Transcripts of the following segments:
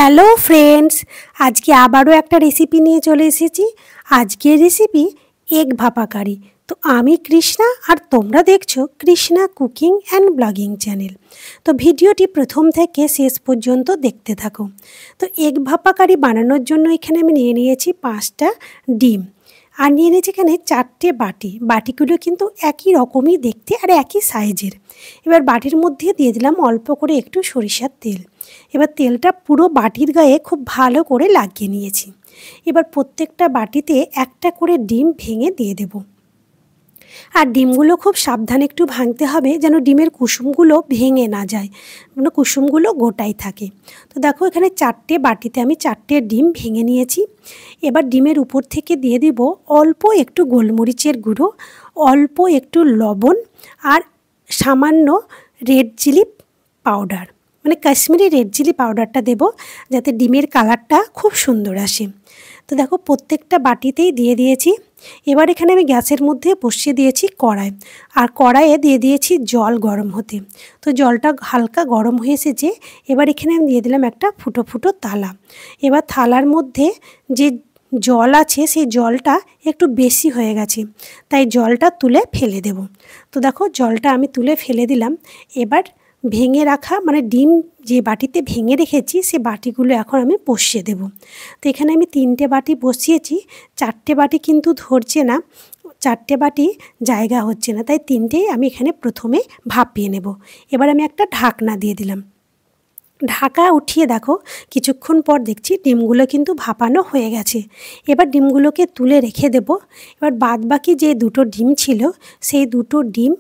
Hello friends, আজকে আবারও একটা রেসিপি নিয়ে চলে এসেছি। আজকের রেসিপি এগ ভাপা কারি। তো আমি কৃষ্ণা আর তোমরা দেখছো Krishna cooking and blogging channel. তো ভিডিওটি প্রথম থেকে শেষ পর্যন্ত দেখতে থাকো। তো এগ ভাপা কারি বানানোর জন্য এখানে আমি নিয়ে নিয়েছি 5টা ডিম আর নিয়ে নিয়েছি এখানে 4টে বাটি। বাটিগুলো কিন্তু একই রকমই দেখতে আর একই সাইজের। এবার বাটির মধ্যে দিয়ে দিলাম অল্প করে একটু সরিষার তেল। এবার তেলটা পুরো বাটির গায়ে খুব ভালো করে লাগিয়ে নিয়েছি। এবার প্রত্যেকটা বাটিতে একটা করে ডিম ভেঙে দিয়ে দেব। আর ডিমগুলো খুব সাবধানে একটু ভাঙতে হবে যেন ডিমের কুসুমগুলো ভেঙে না যায়, মানে কুসুমগুলো গোটাই থাকে। তো দেখো এখানে 4টে বাটিতে আমি 4টে ডিম ভেঙে নিয়েছি। এবার ডিমের উপর থেকে দিয়ে দেব অল্প একটু গোলমরিচের গুঁড়ো, অল্প একটু লবণ আর সামান্য রেড চিলি পাউডার, মানে কাশ্মীরি রেড চিলি পাউডারটা দেব যাতে ডিমের কালারটা খুব সুন্দর আসে। তো দেখো প্রত্যেকটা বাটিতেই দিয়ে দিয়েছি। এবার এখানে আমি গ্যাসের মধ্যে বসিয়ে দিয়েছি কড়াই, আর কড়াইয়ে দিয়ে দিয়েছি জল গরম হতে। তো জলটা হালকা গরম হয়ে এসেছে। এবার এখানে আমি দিয়ে দিলাম একটা ফুটো ফুটো থালা। এবার থালার মধ্যে যে জল আছে সেই জলটা একটু বেশি হয়ে গেছে, তাই জলটা তুলে ফেলে দেব। তো দেখো জলটা আমি তুলে ফেলে দিলাম। এবার ভেঙে রাখা মানে ডিম যে বাটিতে ভেঙে রেখেছি সে বাটিগুলো এখন আমি বসিয়ে দেব। তো এখানে আমি 3টে বাটি বসিয়েছি, 4টে বাটি কিন্তু ধরছে না, 4টে বাটি জায়গা হচ্ছে না, তাই 3টেই আমি এখানে প্রথমে ভাপিয়ে নেব। এবার আমি একটা ঢাকনা দিয়ে দিলাম। ঢাকা উঠিয়ে দেখো কিছুক্ষণ পর দেখছি ডিমগুলো কিন্তু ভাপানো হয়ে গেছে। এবার ডিমগুলোকে তুলে রেখে দেব। এবার বাদবাকি যে 2টো ডিম ছিল সেই 2টো ডিম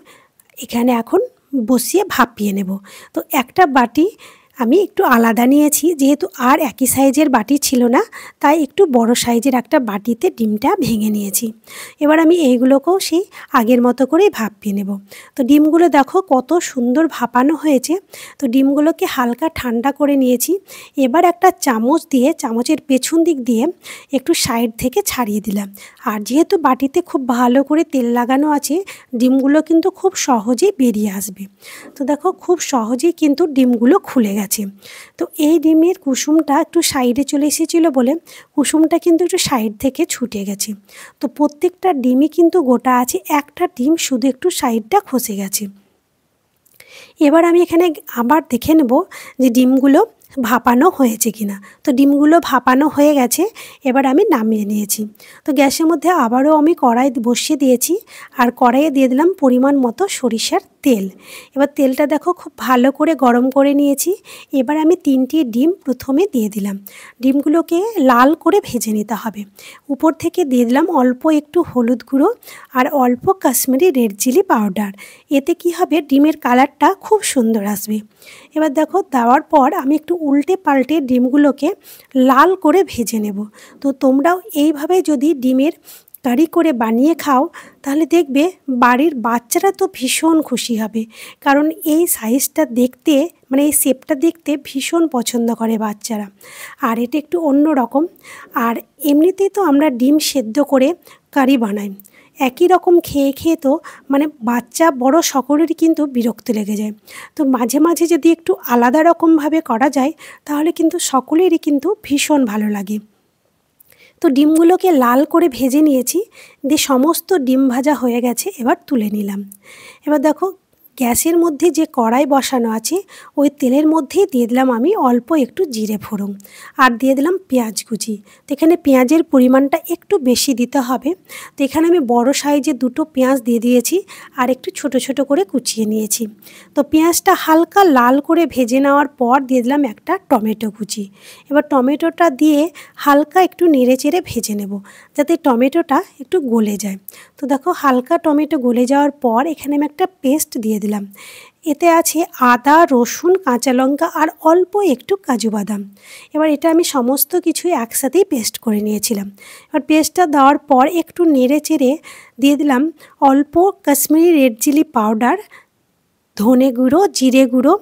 এখানে এখন বসিয়ে ভাপিয়ে নেব। তো একটা বাটি আমি একটু আলাদা নিয়েছি, যেহেতু আর একই সাইজের বাটি ছিল না, তাই একটু বড় সাইজের একটা বাটিতে ডিমটা ভেঙে নিয়েছি। এবার আমি এইগুলোকেও সেই আগের মতো করেই ভাপিয়ে নেব। তো ডিমগুলো দেখো কত সুন্দর ভাপানো হয়েছে। তো ডিমগুলোকে হালকা ঠান্ডা করে নিয়েছি। এবার একটা চামচ দিয়ে চামচের পেছন দিক দিয়ে একটু সাইড থেকে ছাড়িয়ে দিলাম। আর যেহেতু বাটিতে খুব ভালো করে তেল লাগানো আছে, ডিমগুলো কিন্তু খুব সহজেই বেরিয়ে আসবে। তো দেখো খুব সহজেই কিন্তু ডিমগুলো খুলে গেছে। তো এই ডিমের কুসুমটা একটু সাইডে চলে এসেছিলো বলে কুসুমটা কিন্তু একটু সাইড থেকে ছুটে গেছে। তো প্রত্যেকটা ডিমই কিন্তু গোটা আছে, একটা ডিম শুধু একটু সাইডটা খসে গেছে। এবার আমি এখানে আবার দেখে নেব যে ডিমগুলো ভাপানো হয়েছে কিনা। তো ডিমগুলো ভাপানো হয়ে গেছে। এবার আমি নামিয়ে নিয়েছি। তো গ্যাসের মধ্যে আবারও আমি কড়াই বসিয়ে দিয়েছি, আর কড়াইয়ে দিয়ে দিলাম পরিমাণ মতো সরিষার তেল। এবার তেলটা দেখো খুব ভালো করে গরম করে নিয়েছি। এবার আমি 3টে ডিম প্রথমে দিয়ে দিলাম। ডিমগুলোকে লাল করে ভেজে নিতে হবে। উপর থেকে দিয়ে দিলাম অল্প একটু হলুদ গুঁড়ো আর অল্প কাশ্মীরি রেড চিলি পাউডার। এতে কি হবে, ডিমের কালারটা খুব সুন্দর আসবে। এবার দেখো দেওয়ার পর আমি একটু উল্টে পাল্টে ডিমগুলোকে লাল করে ভেজে নেব। তো তোমরাও এইভাবে যদি ডিমের কারি করে বানিয়ে খাও তাহলে দেখবে বাড়ির বাচ্চারা তো ভীষণ খুশি হবে, কারণ এই সাইজটা দেখতে মানে এই শেপটা দেখতে ভীষণ পছন্দ করে বাচ্চারা। আর এটা একটু অন্য রকম। আর এমনিতেই তো আমরা ডিম সেদ্ধ করে কারি বানাই, একই রকম খেয়ে খেয়ে তো মানে বাচ্চা বড় সকলেরই কিন্তু বিরক্ত লেগে যায়। তো মাঝে মাঝে যদি একটু আলাদা রকমভাবে করা যায় তাহলে কিন্তু সকলেরই কিন্তু ভীষণ ভালো লাগে। তো ডিমগুলোকে লাল করে ভেজে নিয়েছি, দিয়ে সমস্ত ডিম ভাজা হয়ে গেছে। এবার তুলে নিলাম। এবার দেখো গ্যাসের মধ্যে যে কড়াই বসানো আছে ওই তেলের মধ্যেই দিয়ে দিলাম আমি অল্প একটু জিরে ফোড়ন, আর দিয়ে দিলাম পেঁয়াজ কুচি। তো এখানে পেঁয়াজের পরিমাণটা একটু বেশি দিতে হবে। তো এখানে আমি বড় সাইজে 2টো পেঁয়াজ দিয়ে দিয়েছি, আর একটু ছোট ছোট করে কুচিয়ে নিয়েছি। তো পেঁয়াজটা হালকা লাল করে ভেজে নেওয়ার পর দিয়ে দিলাম একটা টমেটো কুচি। এবার টমেটোটা দিয়ে হালকা একটু নেড়ে চেড়ে ভেজে নেব যাতে টমেটোটা একটু গলে যায়। তো দেখো হালকা টমেটো গলে যাওয়ার পর এখানে আমি একটা পেস্ট দিয়ে দিলাম। এতে আছে আদা, রসুন, কাঁচা লঙ্কা আর অল্প একটু কাজু বাদাম। এবার এটা আমি সমস্ত কিছুই একসাথেই পেস্ট করে নিয়েছিলাম। এবার পেস্টটা দেওয়ার পর একটু নেড়ে চেড়ে দিয়ে দিলাম অল্প কাশ্মীরি রেড চিলি পাউডার, ধনে গুঁড়ো, জিরে গুঁড়ো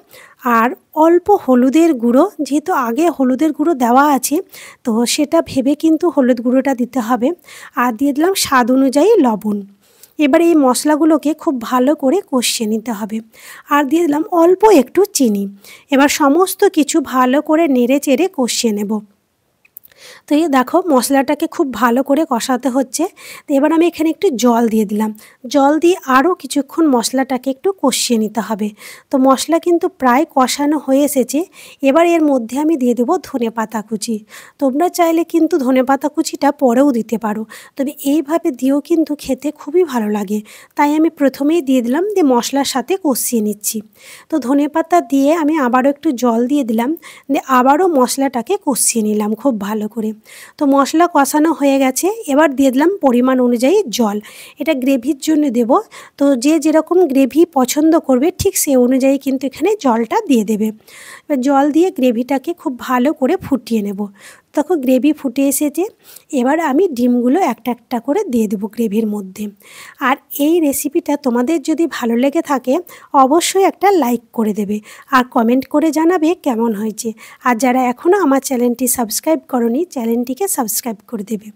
আর অল্প হলুদের গুঁড়ো। যেহেতু আগে হলুদের গুঁড়ো দেওয়া আছে তো সেটা ভেবে কিন্তু হলুদ গুঁড়োটা দিতে হবে। আর দিয়ে দিলাম স্বাদ অনুযায়ী লবণ। এবার এই মশলাগুলোকে খুব ভালো করে কষিয়ে নিতে হবে। আর দিয়ে দিলাম অল্প একটু চিনি। এবার সমস্ত কিছু ভালো করে নেড়ে চেড়ে কষিয়ে নেব। তো এই দেখো মশলাটাকে খুব ভালো করে কষাতে হচ্ছে। তো এবার আমি এখানে একটু জল দিয়ে দিলাম। জল দিয়ে আরও কিছুক্ষণ মশলাটাকে একটু কষিয়ে নিতে হবে। তো মশলা কিন্তু প্রায় কষানো হয়ে এসেছে। এবার এর মধ্যে আমি দিয়ে দেবো ধনেপাতা কুচি। তোমরা চাইলে কিন্তু ধনেপাতা কুচিটা পরেও দিতে পারো, তবে এইভাবে দিয়েও কিন্তু খেতে খুবই ভালো লাগে। তাই আমি প্রথমেই দিয়ে দিলাম, দিয়ে মশলার সাথে কষিয়ে নিচ্ছি। তো ধনেপাতা দিয়ে আমি আবারও একটু জল দিয়ে দিলাম, দিয়ে আবারও মশলাটাকে কষিয়ে নিলাম খুব ভালো করে। তো মশলা কষানো হয়ে গেছে। এবার দিয়ে দিলাম পরিমাণ অনুযায়ী জল। এটা গ্রেভির জন্য দেব। তো যে যেরকম গ্রেভি পছন্দ করবে ঠিক সেই অনুযায়ী কিন্তু এখানে জলটা দিয়ে দেবে। এবার জল দিয়ে গ্রেভিটাকে খুব ভালো করে ফুটিয়ে নেব। তখন গ্রেভি ফুটে এসেছে। এবার আমি ডিমগুলো একটা একটা করে দিয়ে দেবো গ্রেভির মধ্যে। আর এই রেসিপিটা তোমাদের যদি ভালো লেগে থাকে অবশ্যই একটা লাইক করে দেবে আর কমেন্ট করে জানাবে কেমন হয়েছে। আর যারা এখনও আমার চ্যানেলটি সাবস্ক্রাইব করনি চ্যানেলটিকে সাবস্ক্রাইব করে দেবে।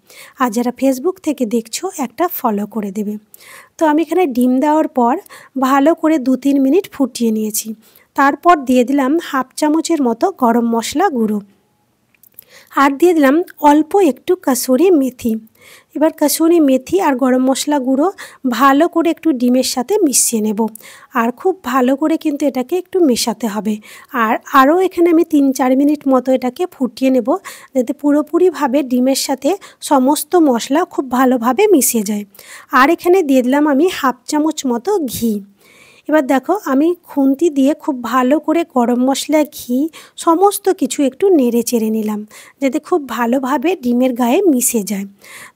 আর যারা ফেসবুক থেকে দেখছো একটা ফলো করে দেবে। তো আমি এখানে ডিম দেওয়ার পর ভালো করে 2-3 মিনিট ফুটিয়ে নিয়েছি। তারপর দিয়ে দিলাম হাফ চামচের মতো গরম মশলা গুঁড়ো। আর দিয়ে দিলাম অল্প একটু কসুরি মেথি। এবার কসুরি মেথি আর গরম মশলা গুঁড়ো ভালো করে একটু ডিমের সাথে মিশিয়ে নেব। আর খুব ভালো করে কিন্তু এটাকে একটু মেশাতে হবে। আর আরও এখানে আমি 3-4 মিনিট মতো এটাকে ফুটিয়ে নেব, যাতে পুরোপুরিভাবে ডিমের সাথে সমস্ত মশলা খুব ভালোভাবে মিশে যায়। আর এখানে দিয়ে দিলাম আমি হাফ চামচ মতো ঘি। এবার দেখো আমি খুন্তি দিয়ে খুব ভালো করে গরম মশলা, ঘি সমস্ত কিছু একটু নেড়ে চেড়ে নিলাম, যাতে খুব ভালোভাবে ডিমের গায়ে মিশে যায়।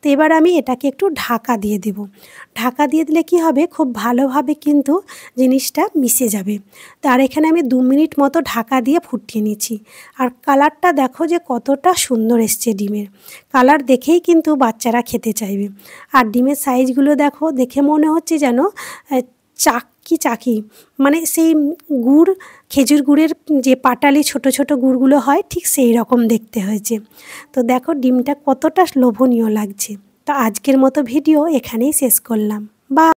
তো এবার আমি এটাকে একটু ঢাকা দিয়ে দেব। ঢাকা দিয়ে দিলে কি হবে, খুব ভালোভাবে কিন্তু জিনিসটা মিশে যাবে। তার এখানে আমি 2 মিনিট মতো ঢাকা দিয়ে ফুটিয়ে নিয়েছি। আর কালারটা দেখো যে কতটা সুন্দর এসছে ডিমের। কালার দেখেই কিন্তু বাচ্চারা খেতে চাইবে। আর ডিমের সাইজগুলো দেখো, দেখে মনে হচ্ছে যেন চাকি মানে সেই গুড়, খেজুর গুড়ের যে পাটালি ছোট ছোট গুড়গুলো হয় ঠিক সেই রকম দেখতে হয়েছে। তো দেখো ডিমটা কতটা লোভনীয় লাগছে। তো আজকের মতো ভিডিও এখানেই শেষ করলাম। বা